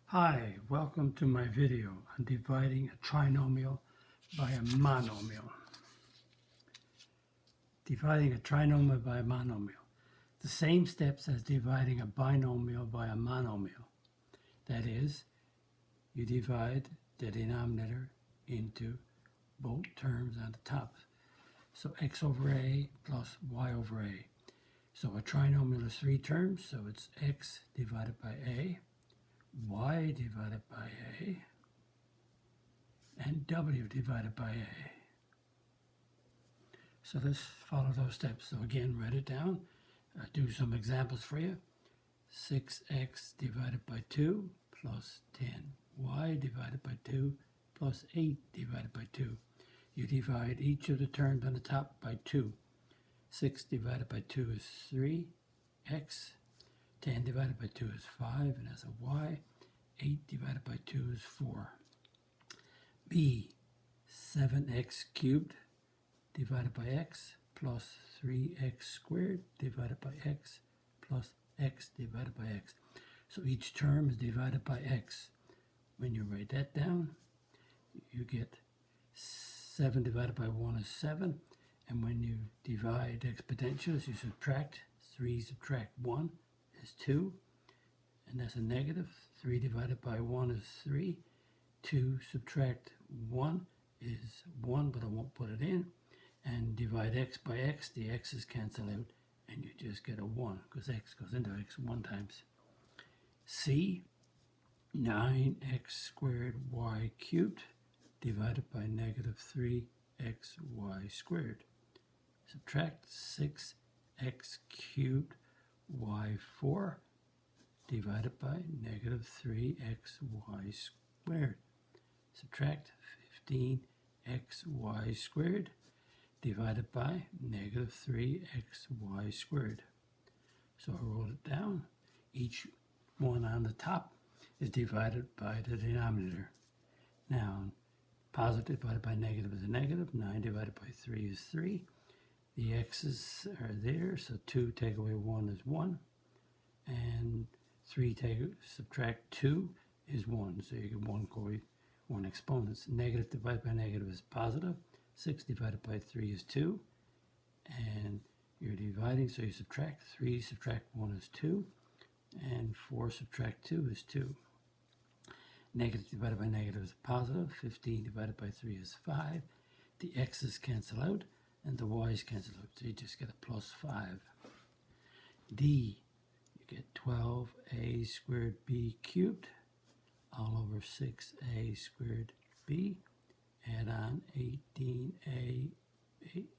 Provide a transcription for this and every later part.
Hi, welcome to my video on dividing a trinomial by a monomial. Dividing a trinomial by a monomial. The same steps as dividing a binomial by a monomial. That is, you divide the denominator into both terms on the top. So x over a plus y over a. So a trinomial is three terms, so it's x divided by a, y divided by a, and w divided by a. So let's follow those steps. So again, write it down. Do some examples for you. 6x divided by 2 plus 10y divided by 2 plus 8 divided by 2. You divide each of the terms on the top by 2. 6 divided by 2 is 3x. 10 divided by 2 is 5, and that's a y. 8 divided by 2 is 4. B, 7x cubed divided by x plus 3x squared divided by x plus x divided by x. So each term is divided by x. When you write that down, you get 7 divided by 1 is 7. And when you divide exponentials, you subtract. 3 subtract 1 is 2. And that's a negative. 3 divided by 1 is 3. 2 subtract 1 is 1, but I won't put it in. And divide x by x, the x's cancel out, and you just get a 1, because x goes into x 1 times. C, 9x squared y cubed divided by negative 3xy squared. Subtract 6x cubed y4 divided by negative 3xy squared. Subtract 15xy squared divided by negative 3xy squared. So I wrote it down. Each one on the top is divided by the denominator. Now, positive divided by negative is a negative. 9 divided by 3 is 3. The x's are there, so 2 take away 1 is 1. And 3 subtract 2 is 1. So you get 1 exponents. Negative divided by negative is positive. 6 divided by 3 is 2. And you're dividing, so you subtract. 3 subtract 1 is 2. And 4 subtract 2 is 2. Negative divided by negative is positive. 15 divided by 3 is 5. The x's cancel out, and the y's cancel out. So you just get a plus 5. D, you get 12a squared b cubed all over 6a squared b. Add on 18a, 8,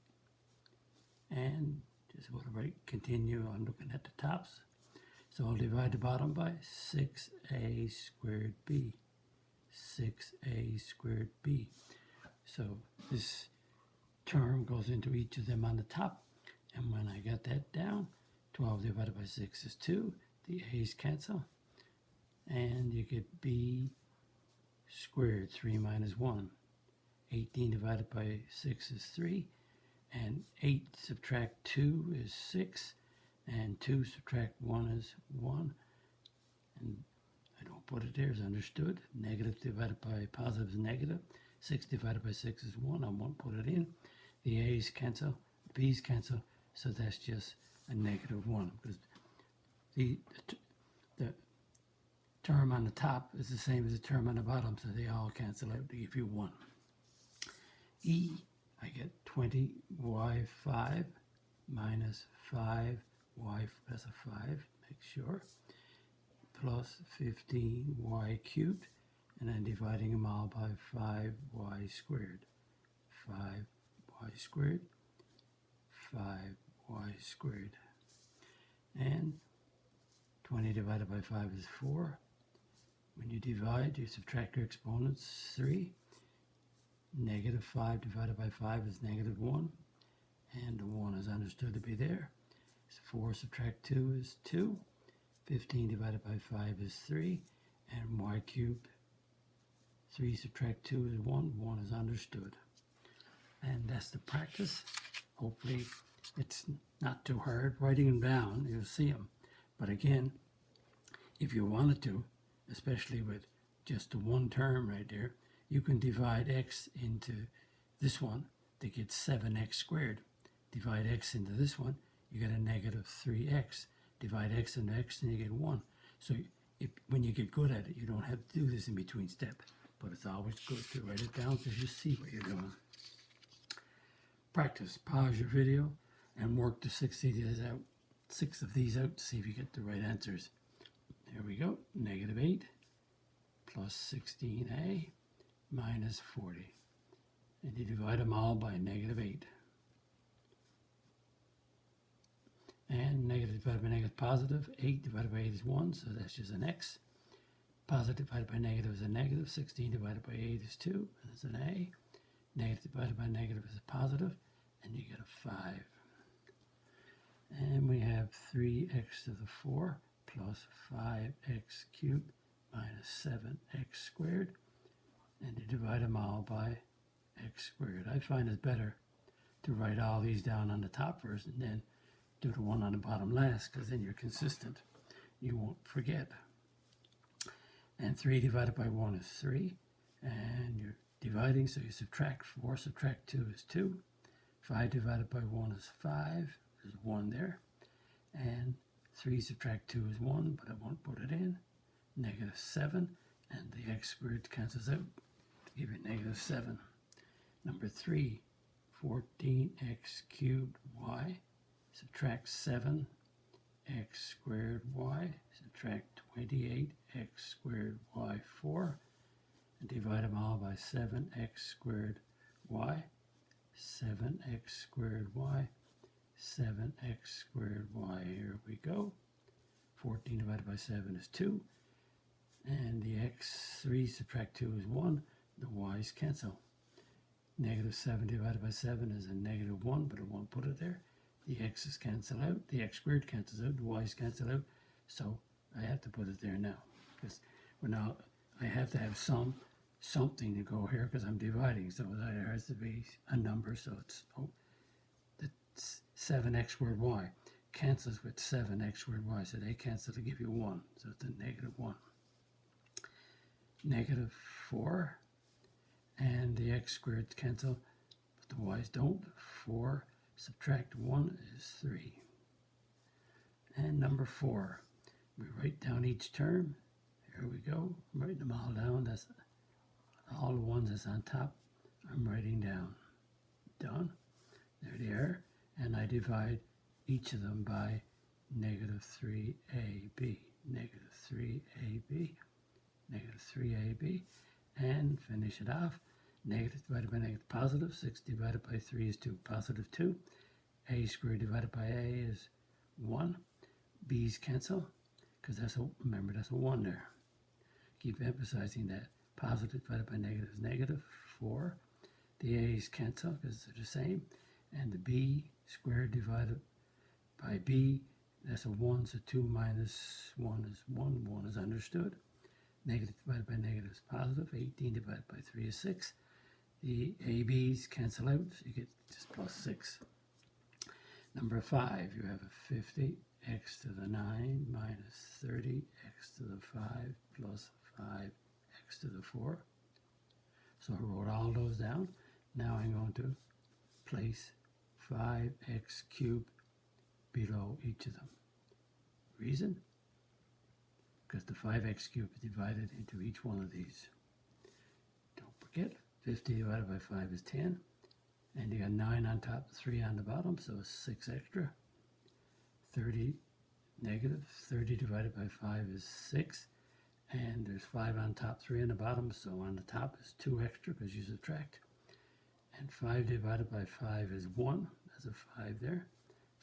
and just want to continue on looking at the tops. So I'll divide the bottom by 6a squared b, 6a squared b. So this term goes into each of them on the top, and when I got that down, 12 divided by 6 is 2, the a's cancel, and you get b squared, 3 minus 1. 18 divided by 6 is 3, and 8 subtract 2 is 6, and 2 subtract 1 is 1, and I don't put it there, it's understood. Negative divided by positive is negative. 6 divided by 6 is 1, I won't put it in. The a's cancel, the b's cancel, so that's just a negative 1, because the term on the top is the same as the term on the bottom, so they all cancel out to give you 1. E, I get 20y5 minus 5y, that's a 5, make sure, plus 15y cubed, and then dividing them all by 5y squared. 5y squared, 5y squared. And 20 divided by 5 is 4. When you divide, you subtract your exponents, 3. Negative 5 divided by 5 is negative 1, and the 1 is understood to be there. So 4 subtract 2 is 2. 15 divided by 5 is 3, and y cubed, 3 subtract 2 is 1. 1 is understood. And that's the practice. Hopefully it's not too hard. Writing them down, you'll see them. But again, if you wanted to, especially with just the one term right there, you can divide x into this one to get 7x squared. Divide x into this one, you get a negative 3x. Divide x into x and you get 1. So when you get good at it, you don't have to do this in between step. But it's always good to write it down so you see what you're doing. Practice. Pause your video and work the 6 of these out to see if you get the right answers. There we go. Negative 8 plus 16a minus 40. And you divide them all by negative 8. And negative divided by negative is positive. 8 divided by 8 is 1, so that's just an x. Positive divided by negative is a negative. 16 divided by 8 is 2, and it's an a. Negative divided by negative is a positive, and you get a 5. And we have 3x to the 4 plus 5x cubed minus 7x squared. And you divide them all by x squared. I find it's better to write all these down on the top first and then do the one on the bottom last, because then you're consistent. You won't forget. And 3 divided by 1 is 3. And you're dividing, so you subtract 4. Subtract 2 is 2. 5 divided by 1 is 5. There's 1 there. And 3 subtract 2 is 1, but I won't put it in. Negative 7. And the x squared cancels out to give you negative 7. Number 3, 14x cubed y. Subtract 7x squared y. Subtract 28x squared y 4. And divide them all by 7x squared y. 7x squared y. 7x squared y. Here we go. 14 divided by 7 is 2. And the x, 3 subtract 2 is 1. The y's cancel. Negative 7 divided by 7 is a negative 1, but I won't put it there. The x's cancel out. The x squared cancels out. The y's cancel out. So I have to put it there now. Because now I have to have something to go here because I'm dividing. So there has to be a number. So it's the 7x squared y cancels with 7x squared y. So they cancel to give you 1. So it's a negative 1. Negative 4. And the x squared cancel, but the y's don't. 4 subtract 1 is 3. And number 4, we write down each term. Here we go. I'm writing them all down. That's all the ones that's on top. I'm writing down. Done. There they are. And I divide each of them by negative 3ab. Negative 3ab. Negative 3ab. And finish it off. Negative divided by negative positive. 6 divided by 3 is 2. Positive 2. A squared divided by a is 1. B's cancel, because remember that's a 1 there. Keep emphasizing that. Positive divided by negative is negative 4. The a's cancel because they're the same. And the b squared divided by b, that's a 1, so 2 minus 1 is 1. 1 is understood. Negative divided by negative is positive. 18 divided by 3 is 6. The AB's cancel out, so you get just plus 6. Number 5, you have a 50, x to the 9 minus 30, x to the 5 plus 5, x to the 4. So I wrote all those down. Now I'm going to place 5x cubed below each of them. Reason? Because the 5x cubed is divided into each one of these. Don't forget, 50 divided by 5 is 10. And you got 9 on top, 3 on the bottom, so it's 6 extra. 30 negative, 30 divided by 5 is 6. And there's 5 on top, 3 on the bottom, so on the top is 2 extra because you subtract. And 5 divided by 5 is 1. There's a 5 there.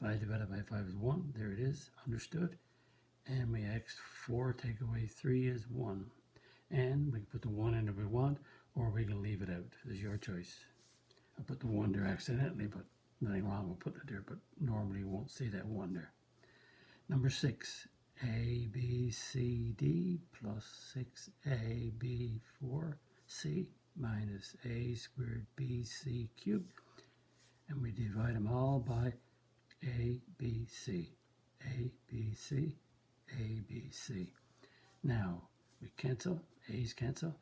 5 divided by 5 is 1. There it is, understood. And we x 4 take away 3 is 1. And we can put the 1 in if we want, or we can leave it out. It's your choice. I put the 1 there accidentally, but nothing wrong with putting it there, but normally you won't see that 1 there. Number 6, a, b, c, d plus 6ab 4c minus a squared bc cubed. And we divide them all by a, b, c. A, b, c, a, b, c. Now, we cancel, A's cancel,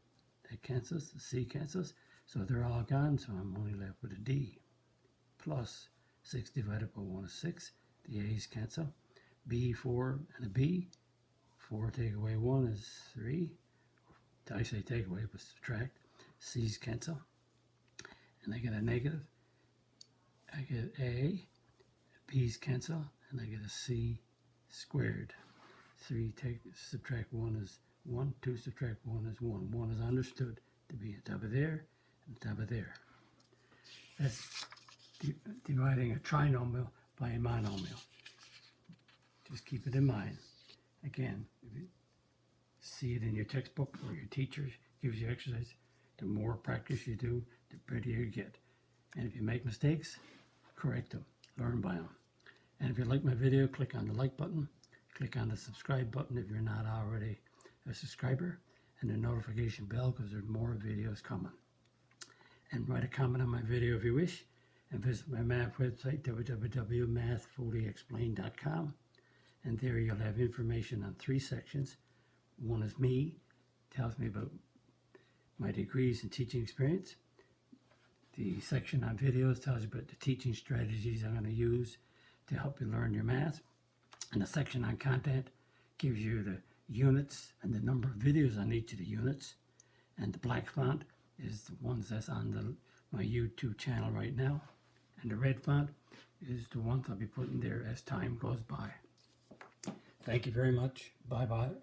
that cancels, the C cancels, so they're all gone, so I'm only left with a D. Plus 6 divided by 1 is 6, the A's cancel, B, 4, and a B, 4 take away 1 is 3, I say take away, but subtract, C's cancel, and I get a negative, I get A, B's cancel, and I get a C squared. 3 subtract 1 is 1, 2 subtract 1 is 1. 1 is understood to be on top of there and top of there. That's dividing a trinomial by a monomial. Just keep it in mind. Again, if you see it in your textbook or your teacher gives you exercise, the more practice you do, the better you get. And if you make mistakes, correct them, learn by them. And if you like my video, click on the like button, click on the subscribe button if you're not already a subscriber, and the notification bell because there's more videos coming. And write a comment on my video if you wish, and visit my math website, www.mathfullyexplained.com, and there you'll have information on 3 sections. One is me, tells me about my degrees and teaching experience. The section on videos tells you about the teaching strategies I'm going to use to help you learn your math. And the section on content gives you the units and the number of videos on each of the units. And the black font is the ones that's on my YouTube channel right now. And the red font is the ones I'll be putting there as time goes by. Thank you very much. Bye-bye.